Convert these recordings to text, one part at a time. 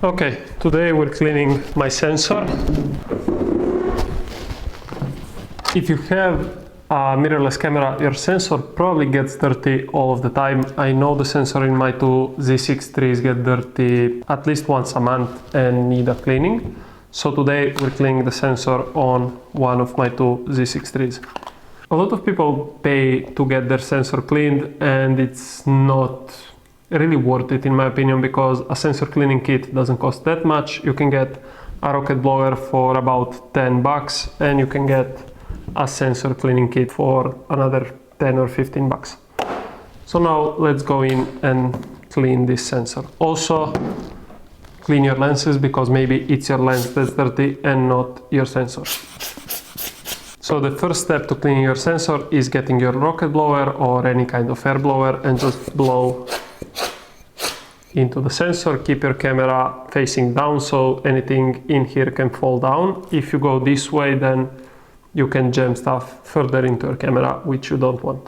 Okay, today we're cleaning my sensor. If you have a mirrorless camera, your sensor probably gets dirty all of the time. I know the sensor in my two Z6 IIIs get dirty at least once a month and need a cleaning. So today we're cleaning the sensor on one of my two Z6 IIIs. A lot of people pay to get their sensor cleaned, and it's not really worth it in my opinion, because a sensor cleaning kit doesn't cost that much. You can get a rocket blower for about 10 bucks, and you can get a sensor cleaning kit for another 10 or 15 bucks. So now let's go in and clean this sensor. Also, clean your lenses, because maybe it's your lens that's dirty and not your sensor. So the first step to cleaning your sensor is getting your rocket blower or any kind of air blower and just blow into the sensor. Keep your camera facing down so anything in here can fall down. If you go this way, then you can jam stuff further into your camera, which you don't want.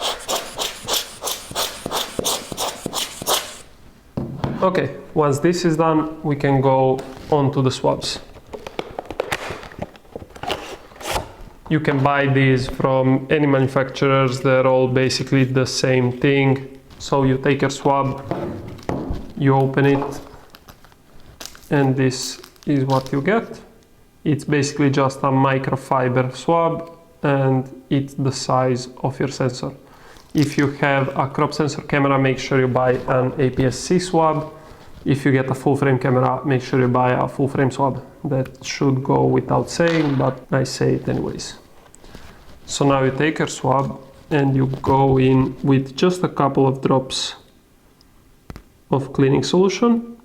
Okay, once this is done, we can go on to the swabs. You can buy these from any manufacturers, they're all basically the same thing. So you take your swab, you open it, and this is what you get. It's basically just a microfiber swab, and it's the size of your sensor. If you have a crop sensor camera, make sure you buy an APS-C swab. If you get a full frame camera, make sure you buy a full frame swab. That should go without saying, but I say it anyways. So now you take your swab and you go in with just a couple of drops of cleaning solution.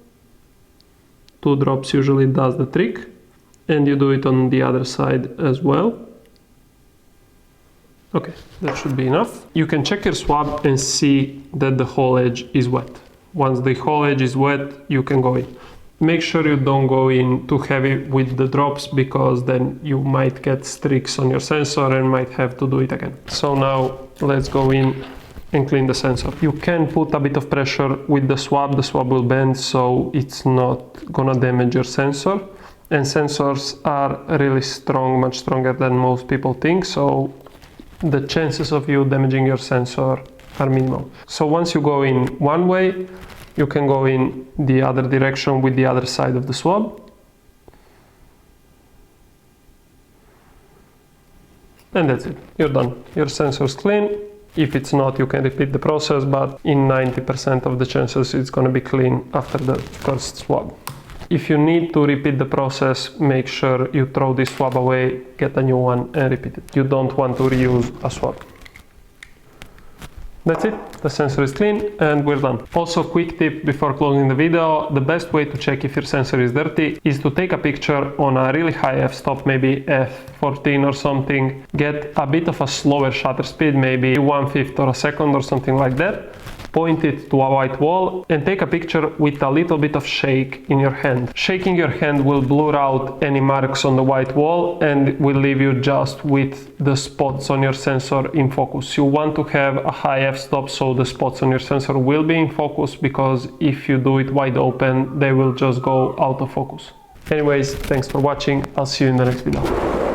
2 drops usually does the trick, and you do it on the other side as well. Okay, that should be enough. You can check your swab and see that the whole edge is wet. Once the whole edge is wet, you can go in. Make sure you don't go in too heavy with the drops, because then you might get streaks on your sensor and might have to do it again. So now let's go in and clean the sensor. You can put a bit of pressure with the swab will bend, so it's not gonna damage your sensor. And sensors are really strong, much stronger than most people think, so the chances of you damaging your sensor are minimal. So once you go in one way, you can go in the other direction with the other side of the swab. And that's it, you're done. Your sensor's clean. If it's not, you can repeat the process, but in 90% of the chances it's going to be clean after the first swab. If you need to repeat the process, make sure you throw this swab away, get a new one and repeat it. You don't want to reuse a swab. That's it, the sensor is clean and we're done. Also, quick tip before closing the video: the best way to check if your sensor is dirty is to take a picture on a really high f-stop, maybe f14 or something. Get a bit of a slower shutter speed, maybe 1/5 or a second or something like that. Point it to a white wall and take a picture with a little bit of shake in your hand. Shaking your hand will blur out any marks on the white wall and will leave you just with the spots on your sensor in focus. You want to have a high f-stop so the spots on your sensor will be in focus, because if you do it wide open, they will just go out of focus. Anyways, thanks for watching. I'll see you in the next video.